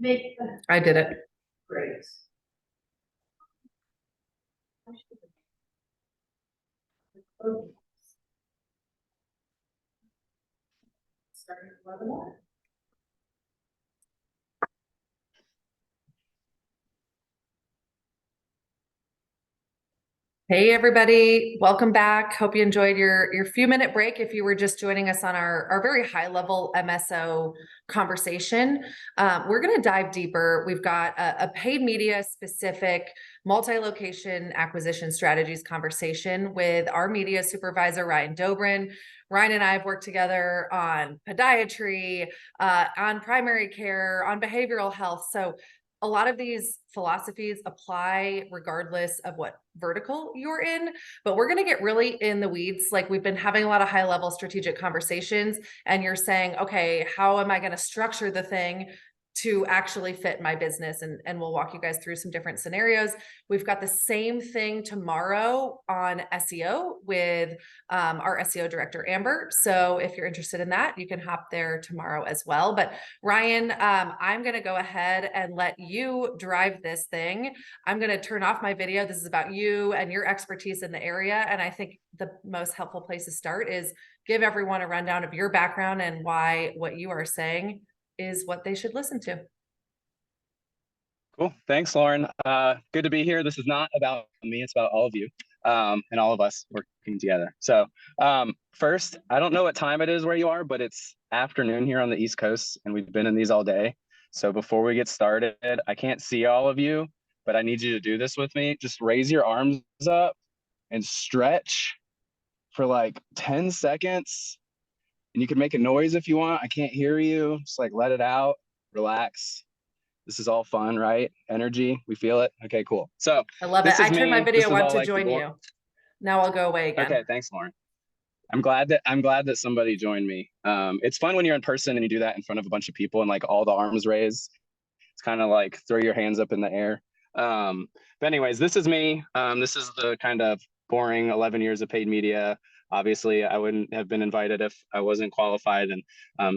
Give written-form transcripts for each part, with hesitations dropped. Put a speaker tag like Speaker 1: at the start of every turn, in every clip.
Speaker 1: I did it.
Speaker 2: Great. Starting the webinar.
Speaker 1: Hey everybody, welcome back. Hope you enjoyed your few minute break if you were just joining us on our very high level MSO conversation. We're going to dive deeper. We've got a paid media specific multi-location acquisition strategies conversation with our media supervisor, Ryan Dobrin. Ryan and I have worked together on podiatry, on primary care, on behavioral health. So a lot of these philosophies apply regardless of what vertical you're in, but we're going to get really in the weeds. Like we've been having a lot of high level strategic conversations, and you're saying, okay, how am I going to structure the thing to actually fit my business? And we'll walk you guys through some different scenarios. We've got the same thing tomorrow on SEO with our SEO director, Amber. So if you're interested in that, you can hop there tomorrow as well. But Ryan, I'm going to go ahead and let you drive this thing. I'm going to turn off my video. This is about you and your expertise in the area. And I think the most helpful place to start is give everyone a rundown of your background and why what you are saying is what they should listen to.
Speaker 3: Cool. Thanks, Lauren. Good to be here. This is not about me. It's about all of you and all of us working together. So first, I don't know what time it is where you are, but it's afternoon here on the East Coast, and we've been in these all day. So before we get started, I can't see all of you, but I need you to do this with me. Just raise your arms up and stretch for like 10 seconds. And you can make a noise if you want. I can't hear you. Just like let it out, relax. This is all fun, right? Energy, we feel it. Okay, cool. So
Speaker 1: I love it. I turned my video on to join you. Now I'll go away again.
Speaker 3: Okay, thanks, Lauren. I'm glad that somebody joined me. It's fun when you're in person and you do that in front of a bunch of people and like all the arms raised. It's kind of like throw your hands up in the air. But anyways, this is me. This is the kind of boring 11 years of paid media. Obviously, I wouldn't have been invited if I wasn't qualified. And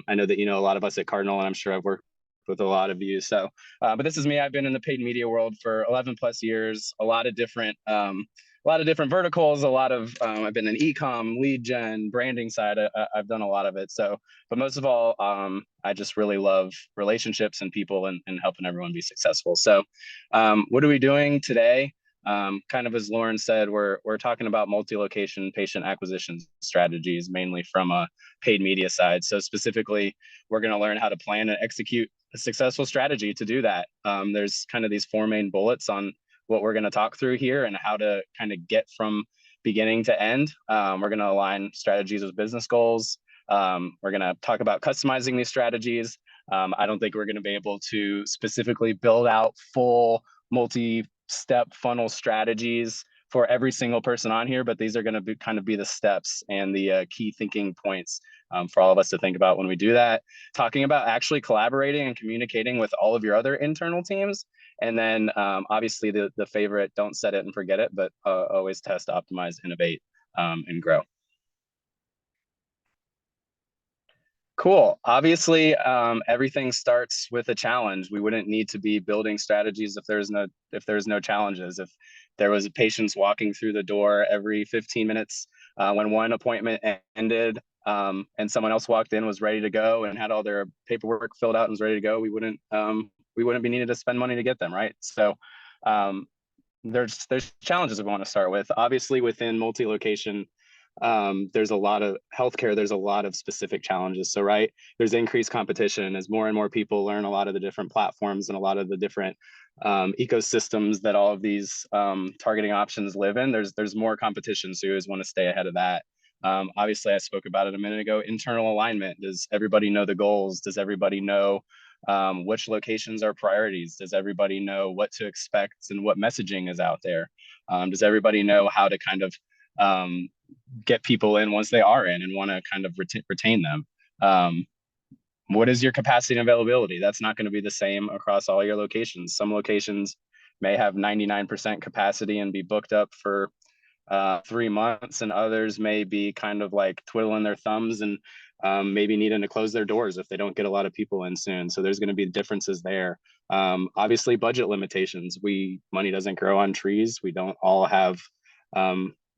Speaker 3: I know that you know a lot of us at Cardinal, and I'm sure I've worked with a lot of you. So, but this is me. I've been in the paid media world for 11 plus years. A lot of different verticals. I've been in e-com, lead gen, branding side. I've done a lot of it. So, but most of all, I just really love relationships and people and helping everyone be successful. So, what are we doing today? Kind of as Lauren said, we're talking about multi-location patient acquisition strategies, mainly from a paid media side. So specifically, we're going to learn how to plan and execute a successful strategy to do that. There's kind of these 4 main bullets on what we're going to talk through here and how to kind of get from beginning to end. We're going to align strategies with business goals. We're going to talk about customizing these strategies. I don't think we're going to be able to specifically build out full multi-step funnel strategies for every single person on here, but these are going to be kind of be the steps and the key thinking points for all of us to think about when we do that. Talking about actually collaborating and communicating with all of your other internal teams. And then obviously the favorite, don't set it and forget it, but always test, optimize, innovate, and grow. Cool. Obviously, everything starts with a challenge. We wouldn't need to be building strategies if there's no challenges. If there was patients walking through the door every 15 minutes when one appointment ended and someone else walked in, was ready to go and had all their paperwork filled out and was ready to go, we wouldn't be needed to spend money to get them, right? So there's challenges we want to start with. Obviously, within multi-location, there's a lot of healthcare, there's a lot of specific challenges. So, right, there's increased competition as more and more people learn a lot of the different platforms and a lot of the different ecosystems that all of these targeting options live in. There's more competition, so you always want to stay ahead of that. Obviously, I spoke about it a minute ago, internal alignment. Does everybody know the goals? Does everybody know which locations are priorities? Does everybody know what to expect and what messaging is out there? Does everybody know how to kind of get people in once they are in and want to kind of retain them? What is your capacity and availability? That's not going to be the same across all your locations. Some locations may have 99% capacity and be booked up for 3 months, and others may be kind of like twiddling their thumbs and maybe needing to close their doors if they don't get a lot of people in soon. So there's going to be differences there. Obviously, budget limitations. Money doesn't grow on trees. We don't all have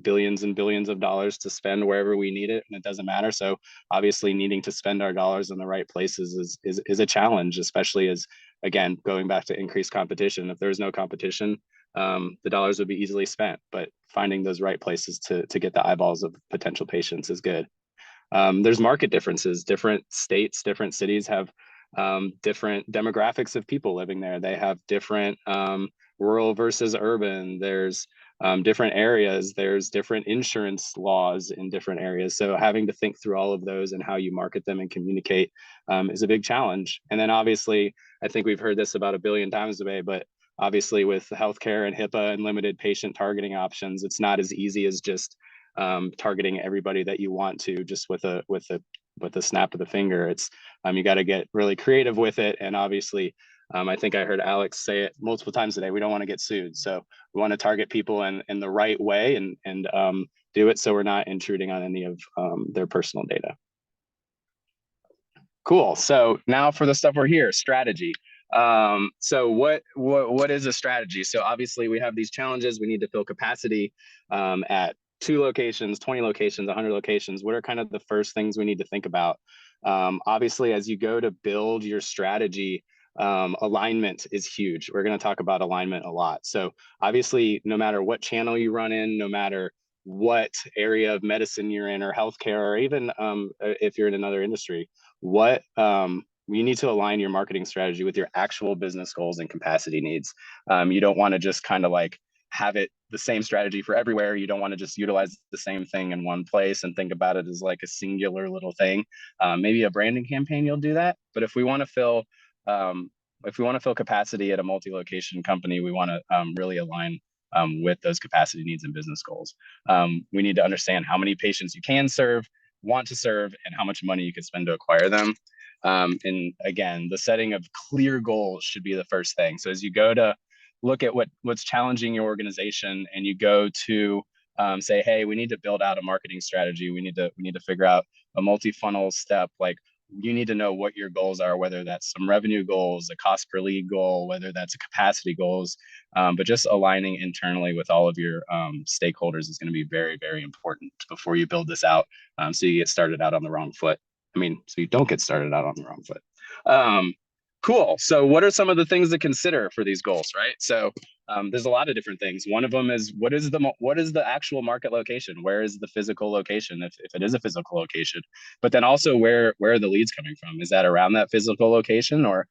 Speaker 3: billions and billions of dollars to spend wherever we need it, and it doesn't matter. So obviously, needing to spend our dollars in the right places is a challenge, especially as, again, going back to increased competition. If there's no competition, the dollars would be easily spent, but finding those right places to get the eyeballs of potential patients is good. There's market differences. Different states, different cities have different demographics of people living there. They have different rural versus urban. There's different areas. There's different insurance laws in different areas. So having to think through all of those and how you market them and communicate is a big challenge. And then obviously, I think we've heard this about a billion times today, but obviously with healthcare and HIPAA and limited patient targeting options, it's not as easy as just targeting everybody that you want to just with a snap of the finger. It's you got to get really creative with it. And obviously, I think I heard Alex say it multiple times today, we don't want to get sued. So we want to target people in the right way and do it so we're not intruding on any of their personal data. Cool. So now for the stuff we're here, strategy. So what is a strategy? So obviously we have these challenges. We need to fill capacity at 2 locations, 20 locations, 100 locations. What are kind of the first things we need to think about? Obviously, as you go to build your strategy, alignment is huge. We're going to talk about alignment a lot. So obviously, no matter what channel you run in, no matter what area of medicine you're in or healthcare, or even if you're in another industry, you need to align your marketing strategy with your actual business goals and capacity needs. You don't want to just kind of like have it the same strategy for everywhere. You don't want to just utilize the same thing in one place and think about it as like a singular little thing. Maybe a branding campaign, you'll do that. But if we want to fill capacity at a multi-location company, we want to really align with those capacity needs and business goals. We need to understand how many patients you can serve, want to serve, and how much money you can spend to acquire them. And again, the setting of clear goals should be the first thing. So as you go to look at what's challenging your organization and you go to say, hey, we need to build out a marketing strategy. We need to figure out a multi-funnel step. Like, you need to know what your goals are, whether that's some revenue goals, a cost per lead goal, whether that's a capacity goals, but just aligning internally with all of your stakeholders is going to be very, very important before you build this out. So you get started out on the wrong foot. So you don't get started out on the wrong foot. Cool. So what are some of the things to consider for these goals, right? So there's a lot of different things. One of them is what is the actual market location? Where is the physical location, if it is a physical location? But then also where are the leads coming from? Is that around that physical location, or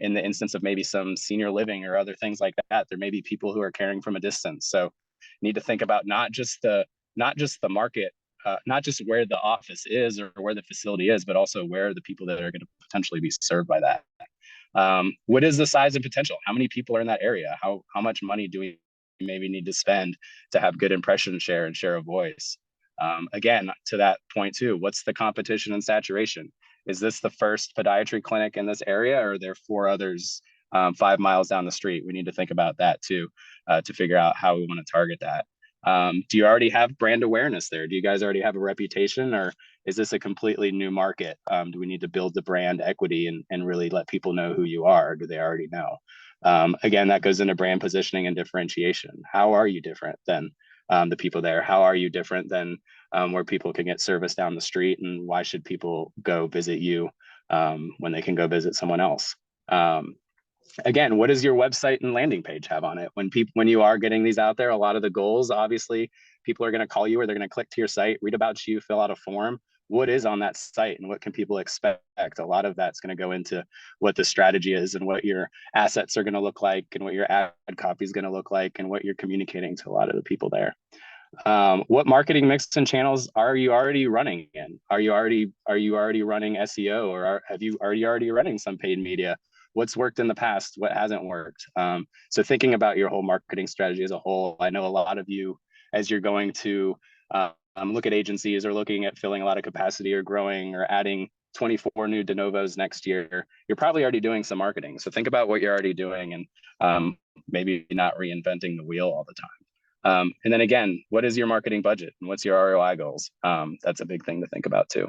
Speaker 3: in the instance of maybe some senior living or other things like that, there may be people who are caring from a distance. So you need to think about not just the market, not just where the office is or where the facility is, but also where are the people that are going to potentially be served by that. What is the size and potential? How many people are in that area? How much money do we maybe need to spend to have good impression share and share of voice? Again, to that point too, what's the competition and saturation? Is this the first podiatry clinic in this area, or are there 4 others 5 miles down the street? We need to think about that too, to figure out how we want to target that. Do you already have brand awareness there? Do you guys already have a reputation, or is this a completely new market? Do we need to build the brand equity and really let people know who you are? Or do they already know? Again, that goes into brand positioning and differentiation. How are you different than the people there? How are you different than where people can get service down the street? And why should people go visit you when they can go visit someone else? Again, what does your website and landing page have on it? When you are getting these out there, a lot of the goals, obviously, people are going to call you, or they're going to click to your site, read about you, fill out a form. What is on that site and what can people expect? A lot of that's going to go into what the strategy is and what your assets are going to look like and what your ad copy is going to look like and what you're communicating to a lot of the people there. What marketing mix and channels are you already running in? Are you already running SEO, or are you already running some paid media? What's worked in the past? What hasn't worked? So thinking about your whole marketing strategy as a whole. I know a lot of you, as you're going to look at agencies or looking at filling a lot of capacity or growing or adding 24 new de novos next year, you're probably already doing some marketing. So think about what you're already doing and maybe not reinventing the wheel all the time. And then again, what is your marketing budget and what's your ROI goals? That's a big thing to think about too.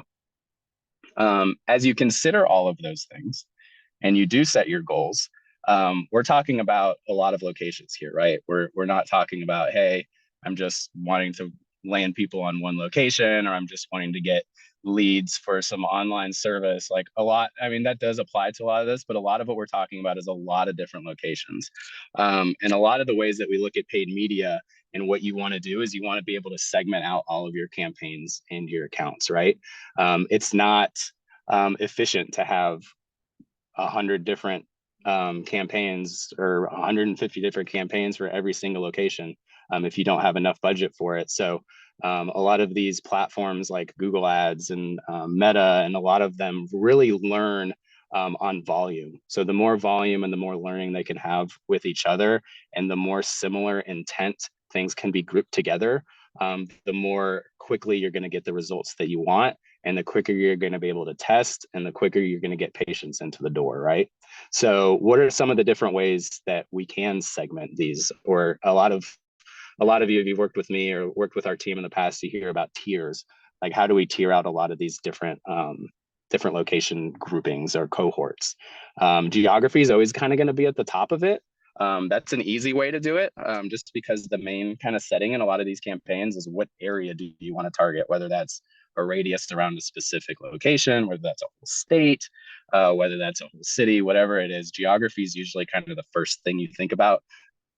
Speaker 3: As you consider all of those things and you do set your goals, we're talking about a lot of locations here, right? We're not talking about, hey, I'm just wanting to land people on one location, or I'm just wanting to get leads for some online service. Like a lot, I mean, that does apply to a lot of this, but a lot of what we're talking about is a lot of different locations. And a lot of the ways that we look at paid media and what you want to do is you want to be able to segment out all of your campaigns and your accounts, right? It's not efficient to have 100 different campaigns or 150 different campaigns for every single location if you don't have enough budget for it. So a lot of these platforms like Google Ads and Meta and a lot of them really learn on volume. So the more volume and the more learning they can have with each other and the more similar intent things can be grouped together, the more quickly you're going to get the results that you want, and the quicker you're going to be able to test, and the quicker you're going to get patients into the door, right? So what are some of the different ways that we can segment these? Or a lot of you, if you've worked with me or worked with our team in the past, you hear about tiers. Like, how do we tier out a lot of these different different location groupings or cohorts? Geography is always kind of going to be at the top of it. That's an easy way to do it, just because the main kind of setting in a lot of these campaigns is what area do you want to target, whether that's a radius around a specific location, whether that's a whole state, whether that's a whole city, whatever it is. Geography is usually kind of the first thing you think about.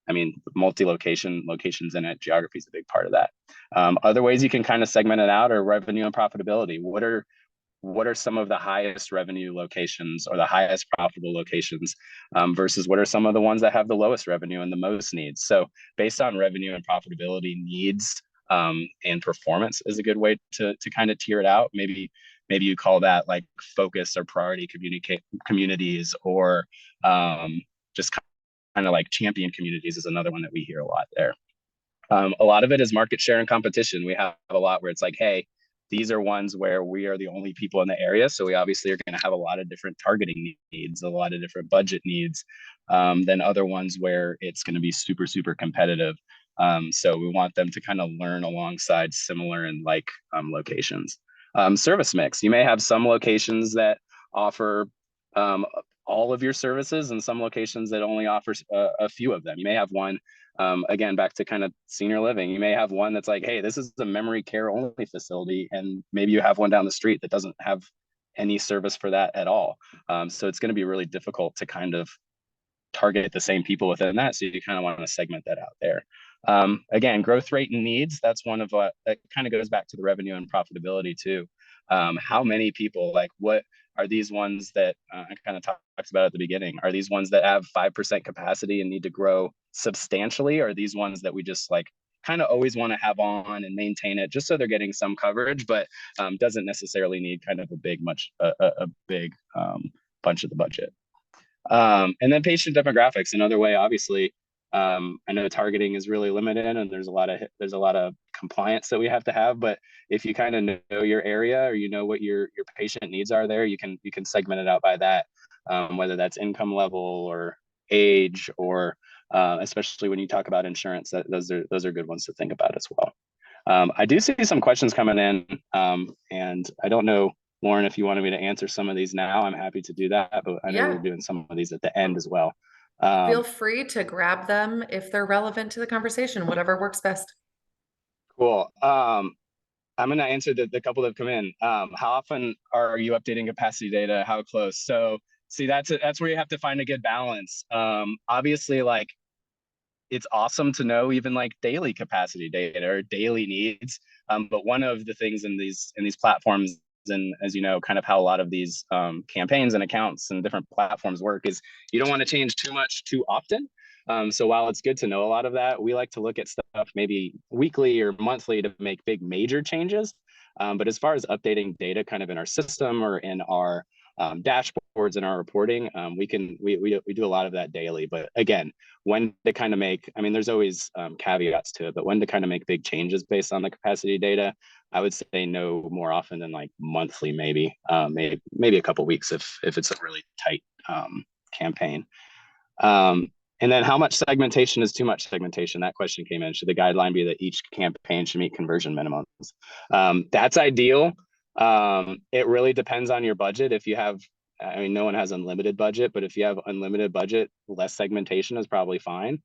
Speaker 3: I mean, multi-location locations in it, geography is a big part of that. Other ways you can kind of segment it out are revenue and profitability. What are some of the highest revenue locations or the highest profitable locations versus what are some of the ones that have the lowest revenue and the most needs? So based on revenue and profitability needs and performance is a good way to kind of tier it out. Maybe you call that like focus or priority communities, or just kind of like champion communities is another one that we hear a lot there. A lot of it is market share and competition. We have a lot where it's like, hey, these are ones where we are the only people in the area. So we obviously are going to have a lot of different targeting needs, a lot of different budget needs than other ones where it's going to be super, super competitive. So we want them to kind of learn alongside similar and like locations. Service mix. You may have some locations that offer all of your services and some locations that only offers a few of them. You may have one, again, back to kind of senior living. You may have one that's like, hey, this is a memory care only facility. And maybe you have one down the street that doesn't have any service for that at all. So it's going to be really difficult to kind of target the same people within that. So you kind of want to segment that out there. Again, growth rate and needs, that's one of what that kind of goes back to the revenue and profitability too. How many people, like what are these ones that I kind of talked about at the beginning? Are these ones that have 5% capacity and need to grow substantially? Or are these ones that we just like kind of always want to have on and maintain it just so they're getting some coverage, but doesn't necessarily need kind of a big bunch of the budget. And then patient demographics, another way, obviously, I know targeting is really limited and there's a lot of compliance that we have to have, but if you kind of know your area or you know what your patient needs are there, you can segment it out by that, whether that's income level or age, or especially when you talk about insurance, those are good ones to think about as well. I do see some questions coming in, and I don't know, Lauren, if you wanted me to answer some of these now, I'm happy to do that, but I know we're doing some of these at the end as well.
Speaker 1: Feel free to grab them if they're relevant to the conversation, whatever works best.
Speaker 3: Cool. I'm going to answer the couple that have come in. How often are you updating capacity data? How close? So see, that's where you have to find a good balance. Obviously, like, it's awesome to know even like daily capacity data or daily needs. But one of the things in these platforms, and as you know, kind of how a lot of these campaigns and accounts and different platforms work, is you don't want to change too much too often. So while it's good to know a lot of that, we like to look at stuff maybe weekly or monthly to make big major changes. But as far as updating data kind of in our system or in our dashboards and our reporting, we do a lot of that daily. But again, when to kind of make, I mean, there's always caveats to it, but when to kind of make big changes based on the capacity data, I would say no more often than like monthly, maybe a couple weeks if it's a really tight campaign. And then how much segmentation is too much segmentation? That question came in. Should the guideline be that each campaign should meet conversion minimums? That's ideal. It really depends on your budget. If you have, I mean, no one has unlimited budget, but if you have unlimited budget, less segmentation is probably fine,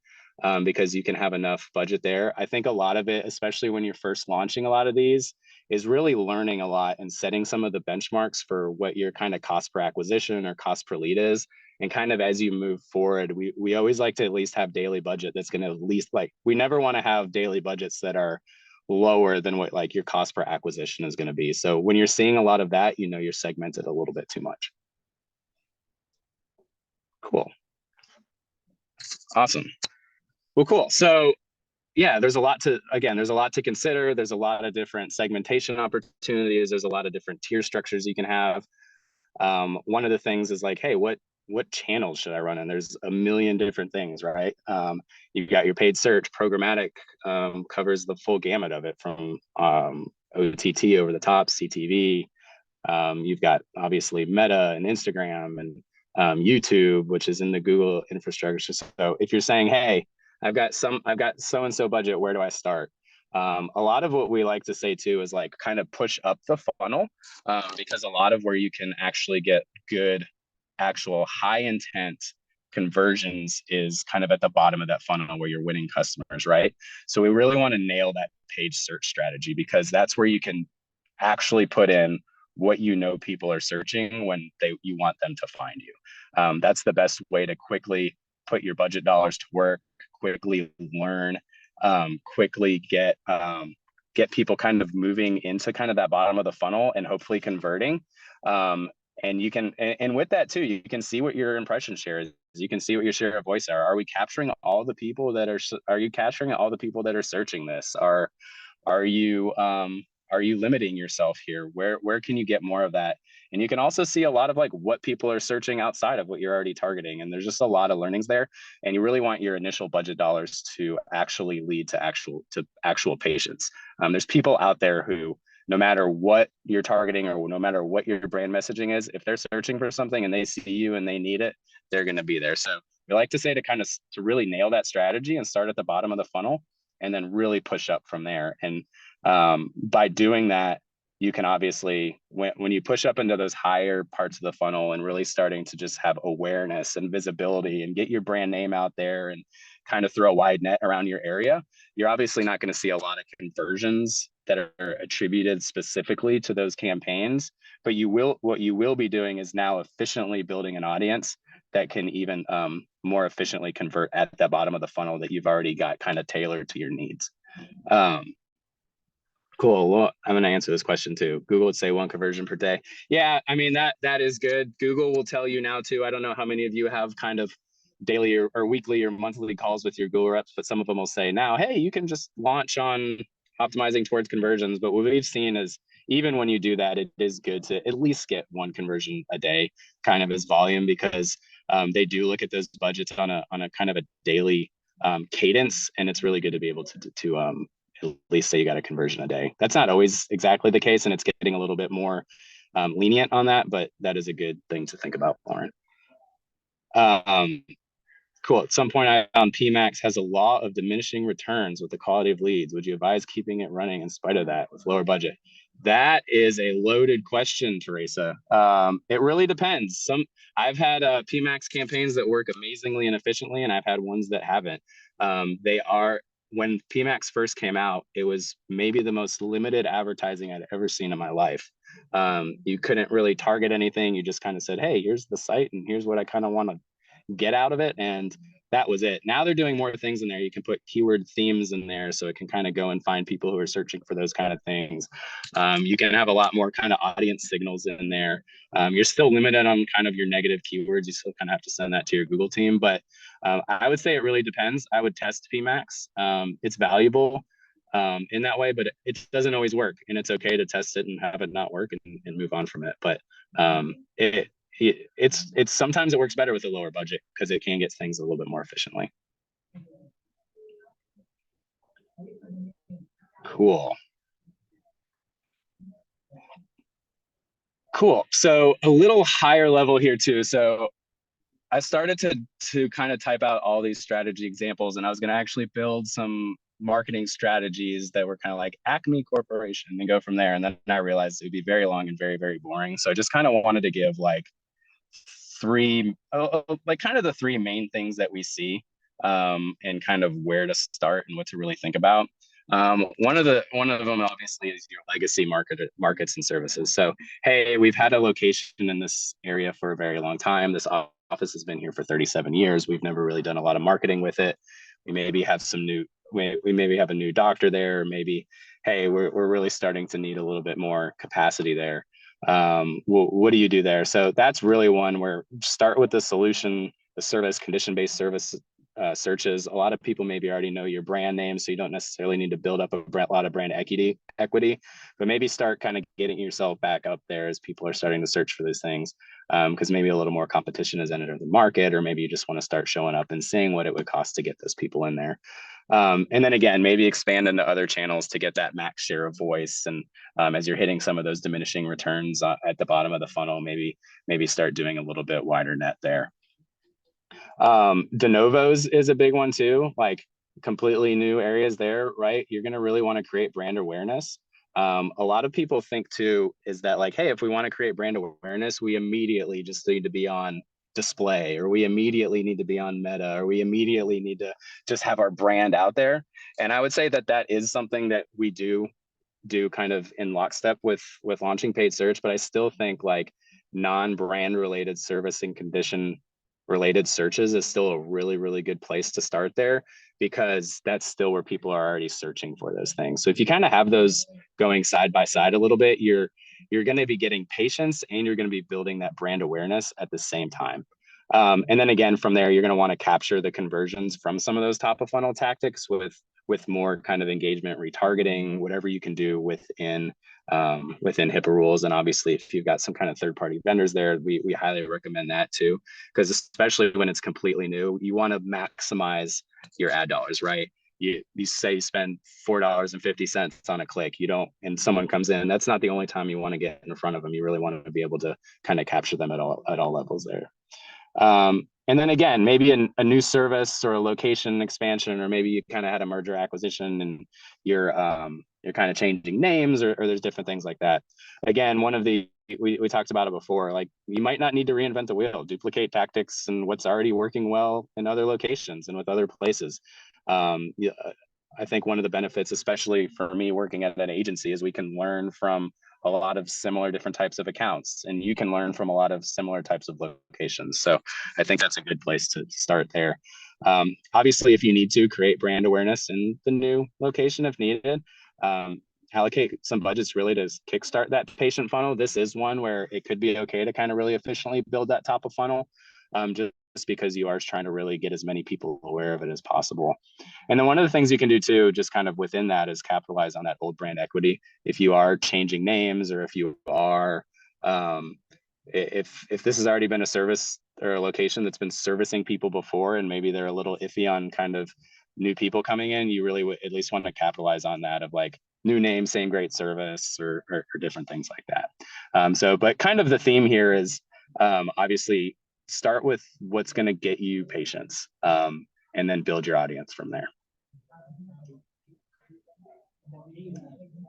Speaker 3: because you can have enough budget there. I think a lot of it, especially when you're first launching a lot of these, is really learning a lot and setting some of the benchmarks for what your kind of cost per acquisition or cost per lead is. And kind of as you move forward, we always like to at least have daily budget that's going to at least, like, we never want to have daily budgets that are lower than what like your cost per acquisition is going to be. So when you're seeing a lot of that, you know, you're segmented a little bit too much. Cool. Awesome. Well, cool. So yeah, there's a lot to, again, there's a lot to consider. There's a lot of different segmentation opportunities. There's a lot of different tier structures you can have. One of the things is like, hey, what channels should I run? And there's a million different things, right? You've got your paid search, programmatic, covers the full gamut of it, from OTT, over the top, CTV. You've got obviously Meta and Instagram and YouTube, which is in the Google infrastructure. So if you're saying, hey, I've got so-and-so budget, where do I start? A lot of what we like to say too is like kind of push up the funnel, because a lot of where you can actually get good, actual high intent conversions is kind of at the bottom of that funnel where you're winning customers, right? So we really want to nail that page search strategy, because that's where you can actually put in what you know people are searching when you want them to find you. That's the best way to quickly put your budget dollars to work, quickly learn, quickly get people kind of moving into kind of that bottom of the funnel and hopefully converting. And you can, and with that too, you can see what your impression share is. You can see what your share of voice are. Are you capturing all the people that are searching this? Are you limiting yourself here? Where can you get more of that? And you can also see a lot of like what people are searching outside of what you're already targeting. And there's just a lot of learnings there. And you really want your initial budget dollars to actually lead to actual patients. There's people out there who, no matter what you're targeting or no matter what your brand messaging is, if they're searching for something and they see you and they need it, they're going to be there. So we like to say to really nail that strategy and start at the bottom of the funnel and then really push up from there. And by doing that, you can obviously, when you push up into those higher parts of the funnel and really starting to just have awareness and visibility and get your brand name out there and kind of throw a wide net around your area, you're obviously not going to see a lot of conversions that are attributed specifically to those campaigns. But what you will be doing is now efficiently building an audience that can even more efficiently convert at the bottom of the funnel that you've already got kind of tailored to your needs. Cool. Well, I'm going to answer this question too. Google would say 1 conversion per day. Yeah, I mean, that is good. Google will tell you now too. I don't know how many of you have kind of daily or weekly or monthly calls with your Google reps, but some of them will say now, hey, you can just launch on optimizing towards conversions. But what we've seen is even when you do that, it is good to at least get 1 conversion a day kind of as volume, because they do look at those budgets on a kind of a daily cadence. And it's really good to be able to at least say you got a conversion a day. That's not always exactly the case, and it's getting a little bit more lenient on that, but that is a good thing to think about, Lauren. Cool. At some point, I found PMax has a law of diminishing returns with the quality of leads. Would you advise keeping it running in spite of that with lower budget? That is a loaded question, Teresa. It really depends. I've had PMax campaigns that work amazingly and efficiently, and I've had ones that haven't. When PMax first came out, it was maybe the most limited advertising I'd ever seen in my life. You couldn't really target anything. You just kind of said, hey, here's the site and here's what I kind of want to get out of it. And that was it. Now they're doing more things in there. You can put keyword themes in there so it can kind of go and find people who are searching for those kind of things. You can have a lot more kind of audience signals in there. You're still limited on kind of your negative keywords. You still kind of have to send that to your Google team. But I would say it really depends. I would test PMax. It's valuable in that way, but it doesn't always work. And it's okay to test it and have it not work and move on from it. But it's sometimes it works better with a lower budget because it can get things a little bit more efficiently. Cool. So a little higher level here too. So I started to kind of type out all these strategy examples, and I was going to actually build some marketing strategies that were kind of like Acme Corporation and go from there. And then I realized it would be very long and very, very boring. So I just kind of wanted to give like like kind of the three main things that we see, and kind of where to start and what to really think about. One of them obviously is your legacy markets and services. So, hey, we've had a location in this area for a very long time. This office has been here for 37 years. We've never really done a lot of marketing with it. We maybe have we maybe have a new doctor there, or maybe, hey, we're really starting to need a little bit more capacity there. What do you do there? So that's really one where start with the solution, the service, condition-based service searches. A lot of people maybe already know your brand name, so you don't necessarily need to build up a lot of brand equity, but maybe start kind of getting yourself back up there as people are starting to search for these things, because maybe a little more competition has entered the market, or maybe you just want to start showing up and seeing what it would cost to get those people in there. And then again, maybe expand into other channels to get that max share of voice. And as you're hitting some of those diminishing returns at the bottom of the funnel, maybe start doing a little bit wider net there. De novos is a big one too, like completely new areas there, right? You're going to really want to create brand awareness. A lot of people think too is that like, hey, if we want to create brand awareness, we immediately just need to be on display, or we immediately need to be on Meta, or we immediately need to just have our brand out there. And I would say that that is something that we do kind of in lockstep with launching paid search, but I still think like non-brand related service and condition related searches is still a really, really good place to start there, because that's still where people are already searching for those things. So if you kind of have those going side by side a little bit, you're going to be getting patience and you're going to be building that brand awareness at the same time. And then again, from there, you're going to want to capture the conversions from some of those top of funnel tactics with more kind of engagement retargeting, whatever you can do within HIPAA rules. And obviously, if you've got some kind of third-party vendors there, we highly recommend that too, because especially when it's completely new, you want to maximize your ad dollars, right? You say you spend $4.50 on a click, you don't, and someone comes in, that's not the only time you want to get in front of them. You really want to be able to kind of capture them at all levels there. And then again, maybe a new service or a location expansion, or maybe you kind of had a merger acquisition and you're kind of changing names, or there's different things like that. Again, one of the, we talked about it before, like you might not need to reinvent the wheel, duplicate tactics and what's already working well in other locations and with other places. Yeah, I think one of the benefits, especially for me working at an agency, is we can learn from a lot of similar different types of accounts, and you can learn from a lot of similar types of locations. So I think that's a good place to start there. Obviously, if you need to create brand awareness in the new location, if needed, allocate some budgets really to kickstart that patient funnel. This is one where it could be okay to kind of really efficiently build that top of funnel, just because you are trying to really get as many people aware of it as possible. And then one of the things you can do too, just kind of within that, is capitalize on that old brand equity. If you are changing names, or if you are, if this has already been a service or a location that's been servicing people before, and maybe they're a little iffy on kind of new people coming in, you really would at least want to capitalize on that, of like new name, same great service, or different things like that. But kind of the theme here is obviously start with what's going to get you patients, and then build your audience from there.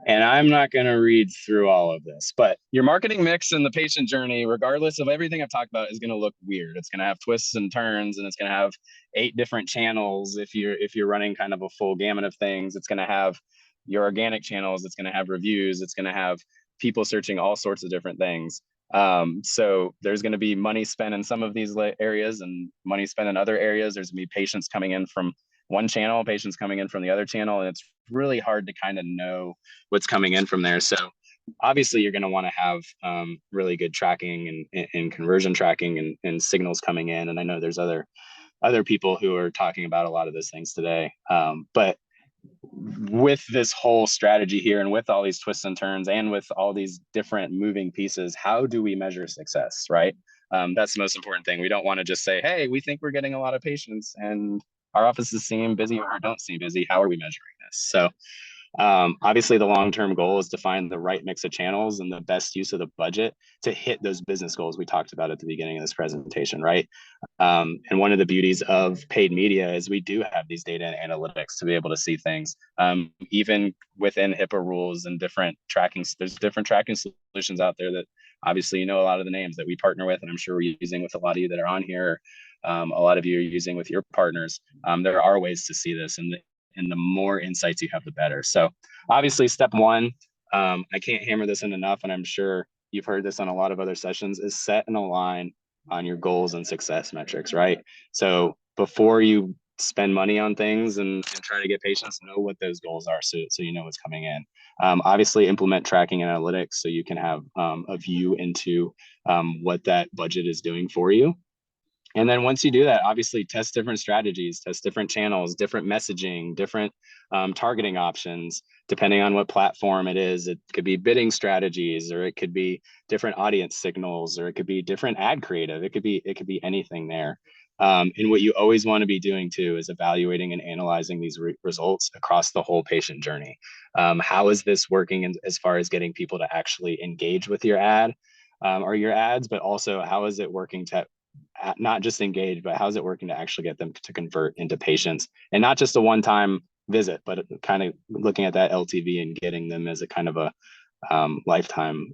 Speaker 3: And I'm not going to read through all of this, but your marketing mix and the patient journey, regardless of everything I've talked about, is going to look weird. It's going to have twists and turns, and it's going to have 8 different channels. If you're running kind of a full gamut of things, it's going to have your organic channels. It's going to have reviews. It's going to have people searching all sorts of different things. So there's going to be money spent in some of these areas and money spent in other areas. There's going to be patients coming in from one channel, patients coming in from the other channel, and it's really hard to kind of know what's coming in from there. So obviously you're going to want to have really good tracking and conversion tracking and signals coming in. And I know there's other people who are talking about a lot of those things today. But with this whole strategy here, and with all these twists and turns, and with all these different moving pieces, how do we measure success, right? That's the most important thing. We don't want to just say, hey, we think we're getting a lot of patients and our offices seem busy or don't seem busy. How are we measuring this? So Obviously, the long-term goal is to find the right mix of channels and the best use of the budget to hit those business goals we talked about at the beginning of this presentation, right? And one of the beauties of paid media is we do have these data and analytics to be able to see things, even within HIPAA rules and different tracking. There's different tracking solutions out there that obviously, a lot of the names that we partner with, and I'm sure we're using with a lot of you that are on here. A lot of you are using with your partners. There are ways to see this, and the more insights you have, the better. So obviously, step one, I can't hammer this in enough, and I'm sure you've heard this on a lot of other sessions, is set and align on your goals and success metrics, right? So before you spend money on things and try to get patients, know what those goals are, so you know what's coming in. Obviously, implement tracking analytics so you can have a view into what that budget is doing for you. And then once you do that, obviously test different strategies, test different channels, different messaging, different targeting options, depending on what platform it is. It could be bidding strategies, or it could be different audience signals, or it could be different ad creative. It could be anything there. And what you always want to be doing too is evaluating and analyzing these results across the whole patient journey. How is this working as far as getting people to actually engage with your ad or your ads, but also how is it working to not just engage, but how's it working to actually get them to convert into patients, and not just a one-time visit, but kind of looking at that LTV and getting them as a kind of a lifetime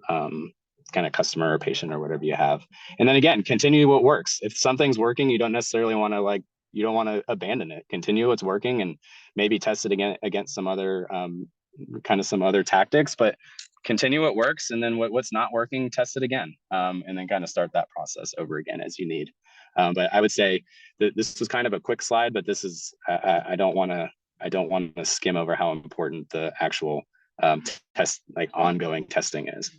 Speaker 3: kind of customer or patient or whatever you have. And then again, continue what works. If something's working, you don't necessarily want to you don't want to abandon it. Continue what's working and maybe test it again against some other some other tactics, but continue what works, and then what's not working, test it again, and then kind of start that process over again as you need. But I would say that this was kind of a quick slide, but this is I don't want to skim over how important the actual test, like ongoing testing is.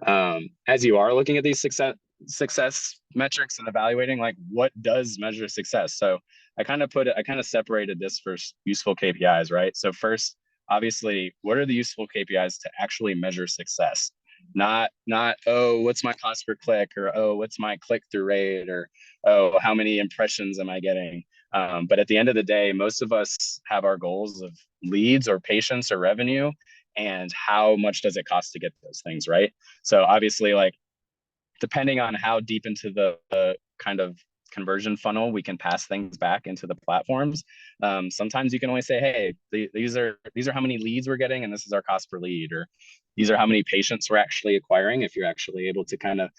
Speaker 3: As you are looking at these success metrics and evaluating, like what does measure success? So I kind of separated this for useful KPIs, right? So first, obviously, what are the useful KPIs to actually measure success? Not, oh, what's my cost per click, or oh, what's my click-through rate, or oh, how many impressions am I getting? But at the end of the day, most of us have our goals of leads or patients or revenue, and how much does it cost to get those things, right? So obviously, like, depending on how deep into the kind of conversion funnel we can pass things back into the platforms, sometimes you can only say, hey, these are how many leads we're getting, and this is our cost per lead, or these are how many patients we're actually acquiring, if you're actually able to kind of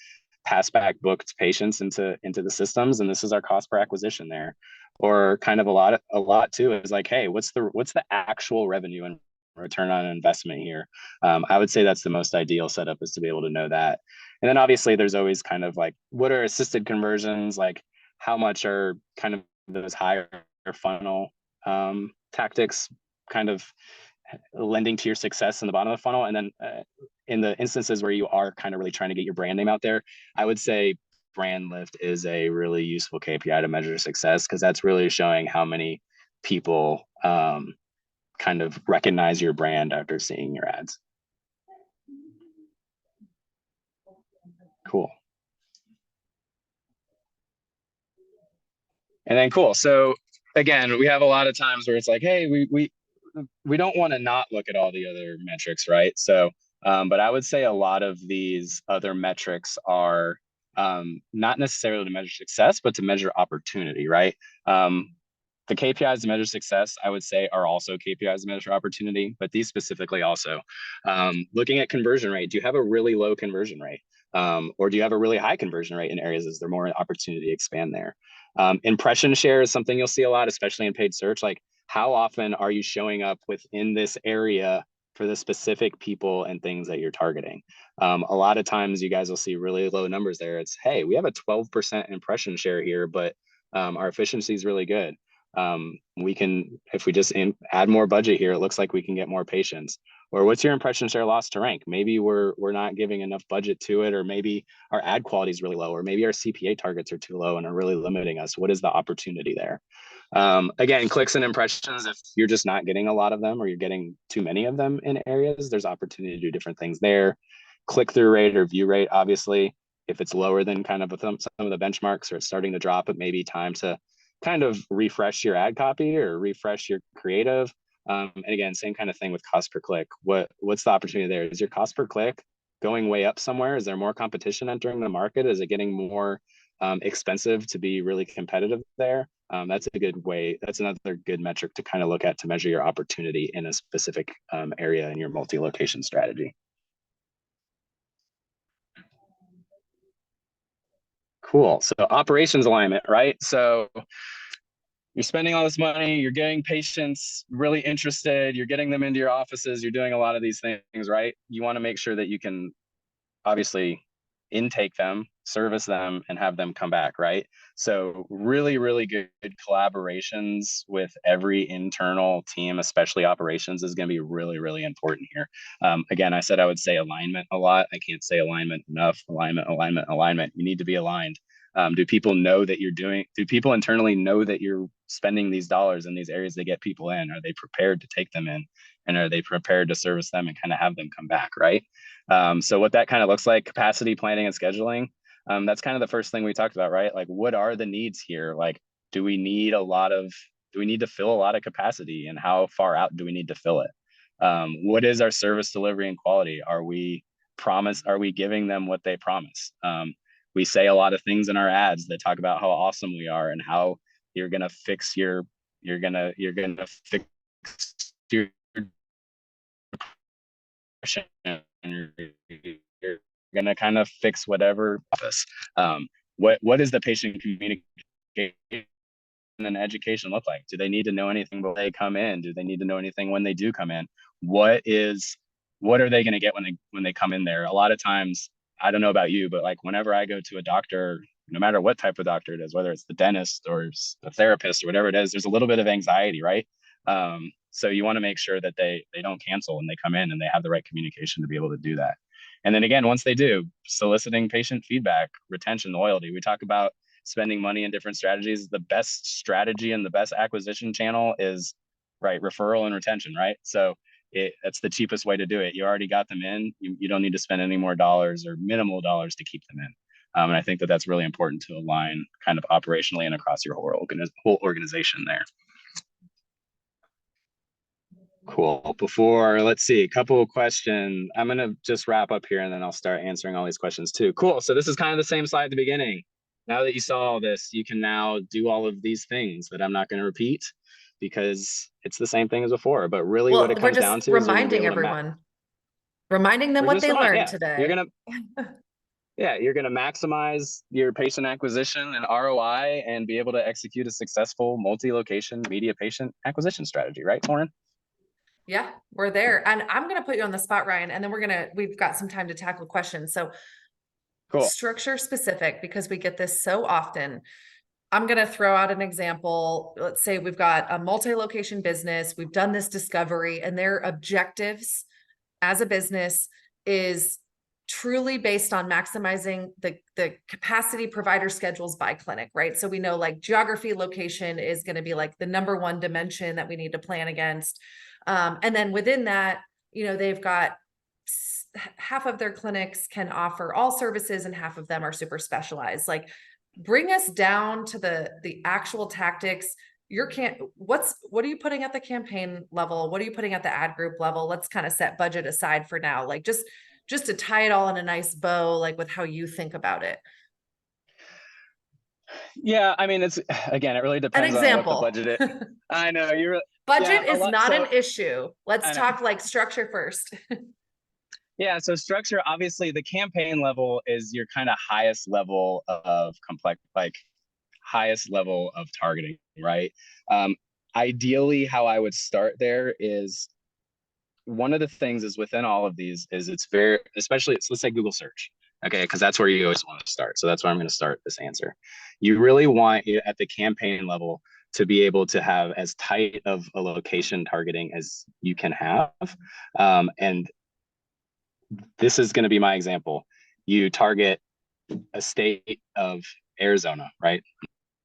Speaker 3: pass back booked patients into the systems, and this is our cost per acquisition there. Or kind of a lot too is like, hey, what's the actual revenue and return on investment here? I would say that's the most ideal setup, is to be able to know that. And then obviously there's always kind of like, what are assisted conversions? Like, how much are kind of those higher funnel tactics kind of lending to your success in the bottom of the funnel? And then in the instances where you are kind of really trying to get your brand name out there, I would say brand lift is a really useful KPI to measure success, because that's really showing how many people kind of recognize your brand after seeing your ads. Cool. And then cool. So again, we have a lot of times where it's like, hey, we don't want to not look at all the other metrics, right? So, but I would say a lot of these other metrics are not necessarily to measure success, but to measure opportunity, right? The KPIs to measure success, I would say, are also KPIs to measure opportunity, but these specifically also. Looking at conversion rate, do you have a really low conversion rate? Or do you have a really high conversion rate in areas? Is there more opportunity to expand there? Impression share is something you'll see a lot, especially in paid search. Like, how often are you showing up within this area for the specific people and things that you're targeting? A lot of times you guys will see really low numbers there. It's, hey, we have a 12% impression share here, but our efficiency is really good. We can, if we just add more budget here, it looks like we can get more patients. Or what's your impression share loss to rank? Maybe we're not giving enough budget to it, or maybe our ad quality is really low, or maybe our CPA targets are too low and are really limiting us. What is the opportunity there? Again, clicks and impressions, if you're just not getting a lot of them, or you're getting too many of them in areas, there's opportunity to do different things there. Click-through rate or view rate, obviously, if it's lower than kind of some of the benchmarks, or it's starting to drop, it may be time to kind of refresh your ad copy or refresh your creative. And again, same kind of thing with cost per click. What's the opportunity there? Is your cost per click going way up somewhere? Is there more competition entering the market? Is it getting more expensive to be really competitive there? That's a good way. That's another good metric to kind of look at to measure your opportunity in a specific area in your multi-location strategy. Cool. So operations alignment, right? So you're spending all this money, you're getting patients really interested, you're getting them into your offices, you're doing a lot of these things, right? You want to make sure that you can obviously intake them, service them, and have them come back, right? So really, really good collaborations with every internal team, especially operations, is going to be really, really important here. Again, I said I would say alignment a lot. I can't say alignment enough. Alignment, alignment, alignment. You need to be aligned. Do people know that do people internally know that you're spending these dollars in these areas to get people in? Are they prepared to take them in? And are they prepared to service them and kind of have them come back, right? So what that kind of looks like, capacity planning and scheduling, that's kind of the first thing we talked about, right? Like, what are the needs here? Like, do we need to fill a lot of capacity, and how far out do we need to fill it? What is our service delivery and quality? Are we giving them what they promise? We say a lot of things in our ads that talk about how awesome we are and how you're gonna fix your and you're gonna kind of fix whatever office. What does the patient communication and education look like? Do they need to know anything before they come in? Do they need to know anything when they do come in? What are they going to get when they come in there? A lot of times, I don't know about you, but like whenever I go to a doctor, no matter what type of doctor it is, whether it's the dentist or the therapist or whatever it is, there's a little bit of anxiety, right? So you want to make sure that they don't cancel when they come in, and they have the right communication to be able to do that. And then again, once they do, soliciting patient feedback, retention, loyalty. We talk about spending money in different strategies. The best strategy and the best acquisition channel is right referral and retention, right? So that's the cheapest way to do it. You already got them in. You don't need to spend any more dollars or minimal dollars to keep them in. And I think that that's really important to align kind of operationally and across your whole organization there. Cool. Let's see, a couple of questions. I'm going to just wrap up here and then I'll start answering all these questions too. Cool. So this is kind of the same slide at the beginning. Now that you saw all this, you can now do all of these things that I'm not going to repeat because it's the same thing as before. But really what it comes down to is
Speaker 1: reminding everyone, reminding them what they learned today.
Speaker 3: You're going to maximize your patient acquisition and ROI and be able to execute a successful multi-location media patient acquisition strategy, right, Lauren?
Speaker 1: Yeah, we're there. And I'm going to put you on the spot, Ryan, and then we've got some time to tackle questions. So cool. Structure specific, because we get this so often. I'm going to throw out an example. Let's say we've got a multi-location business. We've done this discovery, and their objectives as a business is truly based on maximizing the capacity provider schedules by clinic, right? So we know like geography, location is going to be like the number one dimension that we need to plan against. And then within that, they've got half of their clinics can offer all services and half of them are super specialized. Like, bring us down to the actual tactics. What are you putting at the campaign level? What are you putting at the ad group level? Let's kind of set budget aside for now. Like just to tie it all in a nice bow, like with how you think about it.
Speaker 3: Yeah, I mean, it really depends on what the budget is. I know
Speaker 1: budget is not an issue. Let's talk like structure first.
Speaker 3: Yeah, so structure, obviously the campaign level is your kind of highest level of highest level of targeting, right? Ideally, how I would start there is one of the things is within all of these is especially let's say Google search, okay? Because that's where you always want to start. So that's where I'm going to start this answer. You really want at the campaign level to be able to have as tight of a location targeting as you can have. And this is going to be my example. You target a state of Arizona, right?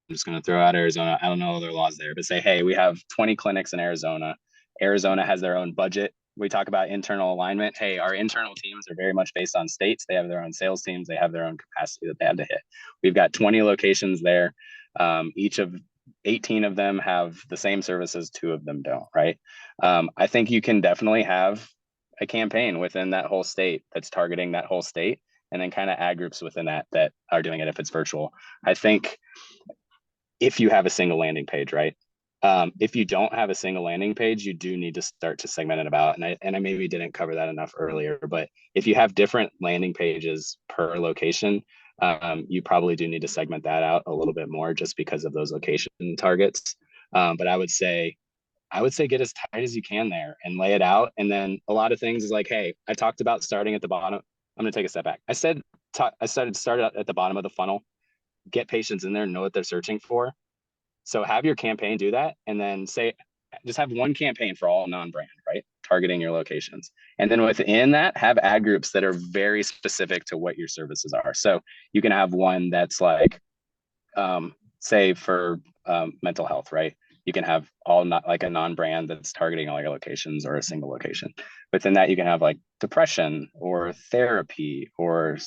Speaker 3: I'm just going to throw out Arizona. I don't know other laws there, but say, hey, we have 20 clinics in Arizona. Arizona has their own budget. We talk about internal alignment. Hey, our internal teams are very much based on states. They have their own sales teams. They have their own capacity that they have to hit. We've got 20 locations there. Each of 18 of them have the same services, 2 of them don't, right? I think you can definitely have a campaign within that whole state that's targeting that whole state, and then kind of ad groups within that that are doing it if it's virtual. I think if you have a single landing page, right? If you don't have a single landing page, you do need to start to segment it about. And I maybe didn't cover that enough earlier, but if you have different landing pages per location, you probably do need to segment that out a little bit more just because of those location targets. But I would say get as tight as you can there and lay it out. And then a lot of things is like, hey, I talked about starting at the bottom. I'm going to take a step back. I said I started at the bottom of the funnel, get patients in there, know what they're searching for. So have your campaign do that, and then say, just have one campaign for all non-brand, right? Targeting your locations. And then within that, have ad groups that are very specific to what your services are. So you can have one that's like, say for mental health, right? You can have all not like a non-brand that's targeting all your locations or a single location. Within that, you can have like depression or therapy or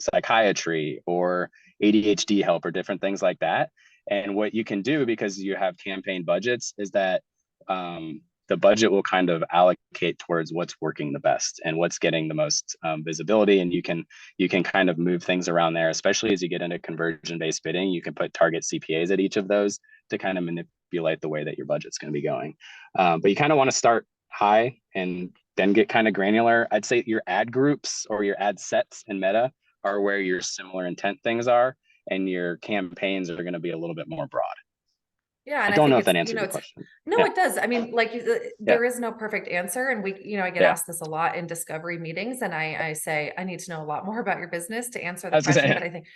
Speaker 3: psychiatry or ADHD help or different things like that. And what you can do, because you have campaign budgets, is that the budget will kind of allocate towards what's working the best and what's getting the most visibility. And you can kind of move things around there, especially as you get into conversion-based bidding. You can put target CPAs at each of those to kind of manipulate the way that your budget's going to be going. But you kind of want to start high and then get kind of granular. I'd say your ad groups or your ad sets in Meta are where your similar intent things are, and your campaigns are going to be a little bit more broad.
Speaker 1: Yeah, and
Speaker 3: I
Speaker 1: I
Speaker 3: don't
Speaker 1: think
Speaker 3: know if
Speaker 1: it's,
Speaker 3: that answered your question.
Speaker 1: no,
Speaker 3: Yeah.
Speaker 1: it does. I mean, like there is no perfect answer. And I get
Speaker 3: Yeah.
Speaker 1: asked this a lot in discovery meetings, and I say, I need to know a lot more about your business to answer
Speaker 3: I
Speaker 1: the
Speaker 3: was gonna
Speaker 1: question.
Speaker 3: say,
Speaker 1: But I think,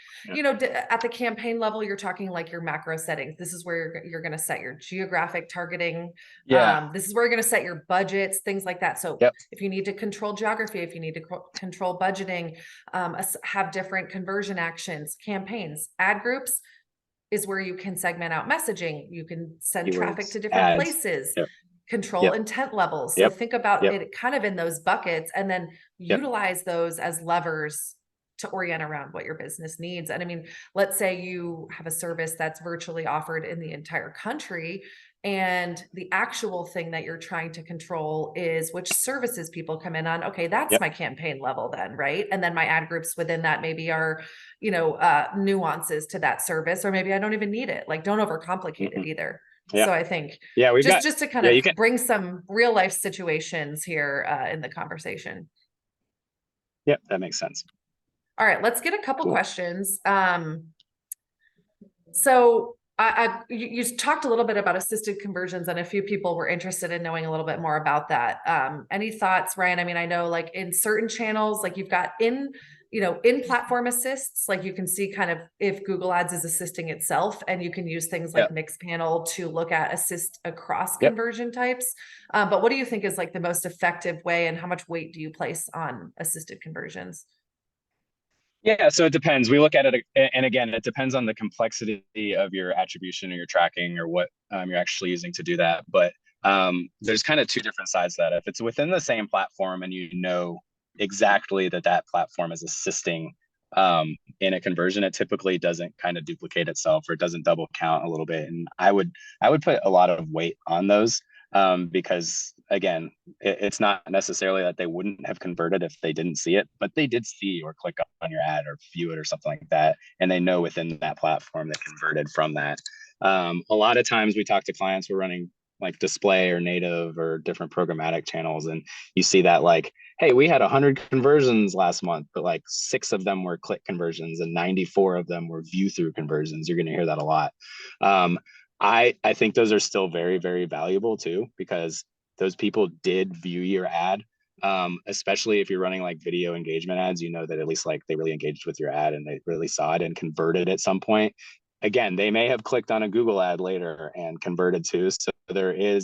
Speaker 3: yeah.
Speaker 1: at the campaign level, you're talking like your macro settings. This is where you're going to set your geographic targeting.
Speaker 3: Yeah.
Speaker 1: This is where you're going to set your budgets, things like that. So
Speaker 3: Yep.
Speaker 1: if you need to control geography, if you need to control budgeting, have different conversion actions, campaigns, ad groups is where you can segment out messaging. You can send traffic
Speaker 3: Keywords,
Speaker 1: to different
Speaker 3: ads.
Speaker 1: places,
Speaker 3: Yep.
Speaker 1: control
Speaker 3: Yep.
Speaker 1: intent levels. So
Speaker 3: Yep.
Speaker 1: think about
Speaker 3: Yep.
Speaker 1: it kind of in those buckets, and then
Speaker 3: Yep.
Speaker 1: utilize those as levers to orient around what your business needs. And I mean, let's say you have a service that's virtually offered in the entire country, and the actual thing that you're trying to control is which services people come in on. Okay, that's
Speaker 3: Yep.
Speaker 1: my campaign level then, right? And then my ad groups within that maybe are, nuances to that service, or maybe I don't even need it. Like, don't overcomplicate it either.
Speaker 3: Yeah.
Speaker 1: So I think
Speaker 3: We've got,
Speaker 1: just to kind of bring some real life situations here in the conversation.
Speaker 3: Yep, that makes sense.
Speaker 1: All right, let's get a couple
Speaker 3: Cool.
Speaker 1: questions. So you talked a little bit about assisted conversions, and a few people were interested in knowing a little bit more about that. Any thoughts, Ryan? I mean, I know like in certain channels, like you've got in platform assists, like you can see kind of if Google Ads is assisting itself, and you can use things like Mixpanel to look at assist across conversion types. But what do you think is like the most effective way, and how much weight do you place on assisted conversions?
Speaker 3: Yeah, so it depends. We look at it, and again, it depends on the complexity of your attribution or your tracking or what you're actually using to do that. But there's kind of two different sides to that. If it's within the same platform and you know exactly that platform is assisting in a conversion, it typically doesn't kind of duplicate itself, or it doesn't double count a little bit. And I would put a lot of weight on those. Because again, it's not necessarily that they wouldn't have converted if they didn't see it, but they did see or click on your ad or view it or something like that. And they know within that platform they converted from that. A lot of times we talk to clients, we're running like display or native or different programmatic channels. And you see that like, hey, we had 100 conversions last month, but like 6 of them were click conversions and 94 of them were view through conversions. You're going to hear that a lot. I think those are still very, very valuable too, because those people did view your ad. Especially if you're running like video engagement ads, you know that at least like they really engaged with your ad and they really saw it and converted at some point. Again, they may have clicked on a Google ad later and converted too. So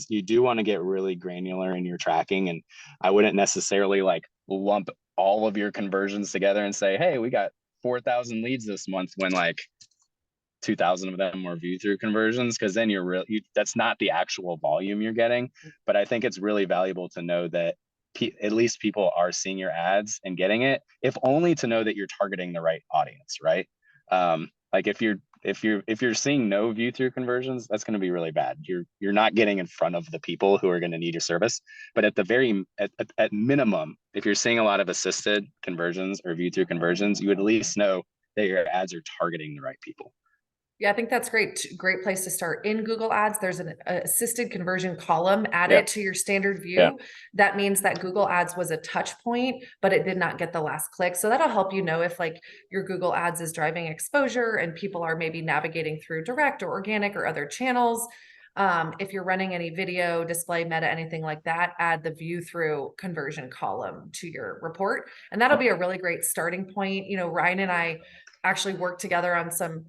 Speaker 3: you do want to get really granular in your tracking. And I wouldn't necessarily like lump all of your conversions together and say, hey, we got 4,000 leads this month, when like 2,000 of them were view through conversions, because then that's not the actual volume you're getting. But I think it's really valuable to know that at least people are seeing your ads and getting it, if only to know that you're targeting the right audience, right? Like if you're if you're seeing no view through conversions, that's going to be really bad. You're not getting in front of the people who are going to need your service. But at minimum, if you're seeing a lot of assisted conversions or view through conversions, you would at least know that your ads are targeting the right people.
Speaker 1: Yeah, I think that's great. Great place to start. In Google Ads, there's an assisted conversion column. Add it to your standard view.
Speaker 3: Yeah.
Speaker 1: That means that Google Ads was a touch point, but it did not get the last click. So that'll help you know if like your Google Ads is driving exposure and people are maybe navigating through direct or organic or other channels. If you're running any video, display, meta, anything like that, add the view through conversion column to your report. And that'll be a really great starting point. You know, Ryan and I actually worked together on some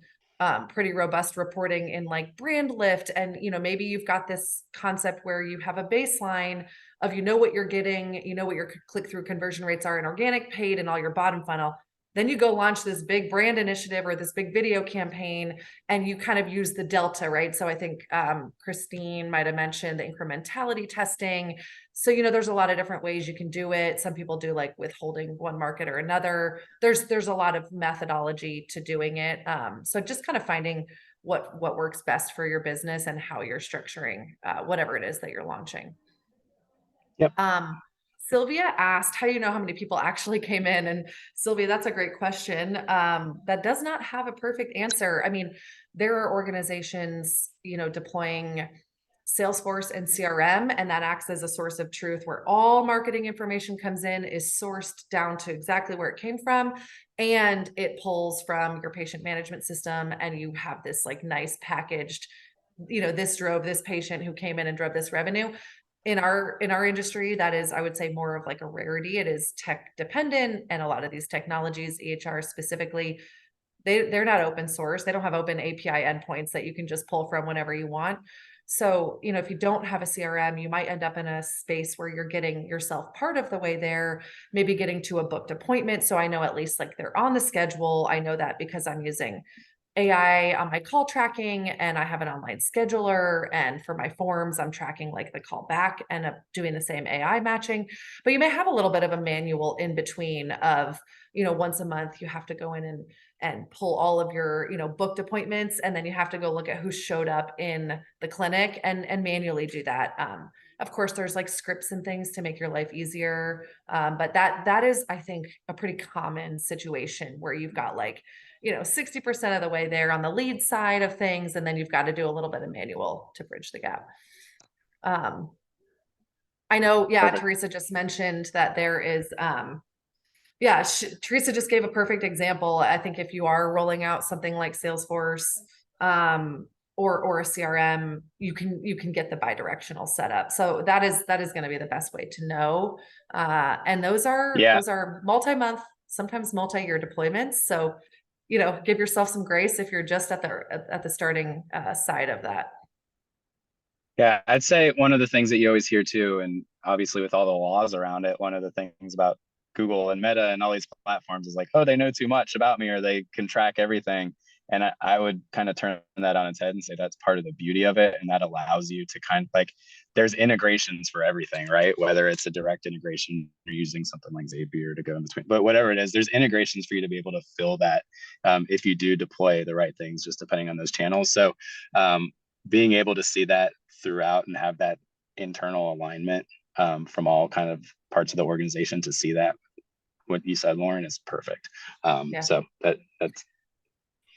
Speaker 1: pretty robust reporting in like brand lift. And, you know, maybe you've got this concept where you have a baseline of, you know, what you're getting, you know, what your click-through conversion rates are in organic, paid, and all your bottom funnel. Then you go launch this big brand initiative or this big video campaign, and you kind of use the delta, right? So I think Christine might have mentioned the incrementality testing. So, you know, there's a lot of different ways you can do it. Some people do like withholding one market or another. There's a lot of methodology to doing it. So just kind of finding what works best for your business and how you're structuring whatever it is that you're launching.
Speaker 3: Yep.
Speaker 1: Sylvia asked, how do you know how many people actually came in? And Sylvia, that's a great question. That does not have a perfect answer. I mean, there are organizations, you know, deploying Salesforce and CRM, and that acts as a source of truth where all marketing information comes in, is sourced down to exactly where it came from, and it pulls from your patient management system, and you have this like nice packaged, you know, this drove this patient who came in and drove this revenue. In our industry, that is, I would say, more of like a rarity. It is tech dependent, and a lot of these technologies, EHR specifically, they're not open source. They don't have open API endpoints that you can just pull from whenever you want. So, you know, if you don't have a CRM, you might end up in a space where you're getting yourself part of the way there, maybe getting to a booked appointment. So I know at least like they're on the schedule. I know that because I'm using AI on my call tracking, and I have an online scheduler, and for my forms I'm tracking like the call back and doing the same AI matching. But you may have a little bit of a manual in between of, you know, once a month you have to go in and pull all of your, you know, booked appointments, and then you have to go look at who showed up in the clinic and manually do that. Of course, there's like scripts and things to make your life easier, but that is, I think, a pretty common situation where you've got like, you know, 60% of the way there on the lead side of things, and then you've got to do a little bit of manual to bridge the gap. I know, yeah,
Speaker 3: Perfect.
Speaker 1: Teresa just mentioned that there is, Teresa just gave a perfect example. I think if you are rolling out something like Salesforce, or a CRM, you can get the bidirectional setup. So that is going to be the best way to know. And those are multi-month, sometimes multi-year deployments. So, you know, give yourself some grace if you're just at the starting side of that.
Speaker 3: Yeah, I'd say one of the things that you always hear too, and obviously with all the laws around it, one of the things about Google and Meta and all these platforms is like, oh, they know too much about me, or they can track everything. And I would kind of turn that on its head and say that's part of the beauty of it. And that allows you to kind of like, there's integrations for everything, right? Whether it's a direct integration or using something like Zapier to go in between, but whatever it is, there's integrations for you to be able to fill that if you do deploy the right things, just depending on those channels. So being able to see that throughout and have that internal alignment from all kind of parts of the organization to see that, what you said, Lauren, is perfect. So that's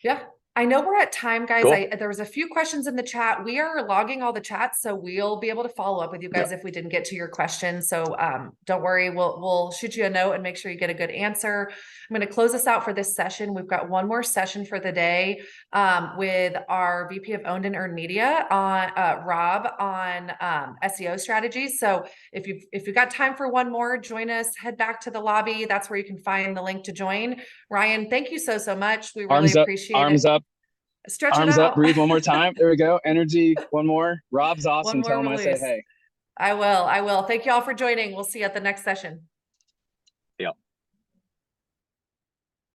Speaker 1: yeah. I know we're at time, guys.
Speaker 3: cool.
Speaker 1: There was a few questions in the chat. We are logging all the chats, so we'll be able to follow up with you guys if we didn't get to your question. So don't worry, we'll shoot you a note and make sure you get a good answer. I'm going to close us out for this session. We've got one more session for the day with our VP of Owned and Earned Media, on Rob, on SEO strategies. So if you've got time for one more, join us. Head back to the lobby. That's where you can find the link to join. Ryan, thank you so much. We really appreciate it.
Speaker 3: Arms up.
Speaker 1: Stretch
Speaker 3: Arms
Speaker 1: it out.
Speaker 3: Up, breathe one more time. There we go. Energy, one more. Rob's awesome. Tell him
Speaker 1: release.
Speaker 3: I say hey.
Speaker 1: I will. Thank you all for joining. We'll see you at the next session.
Speaker 3: Yeah.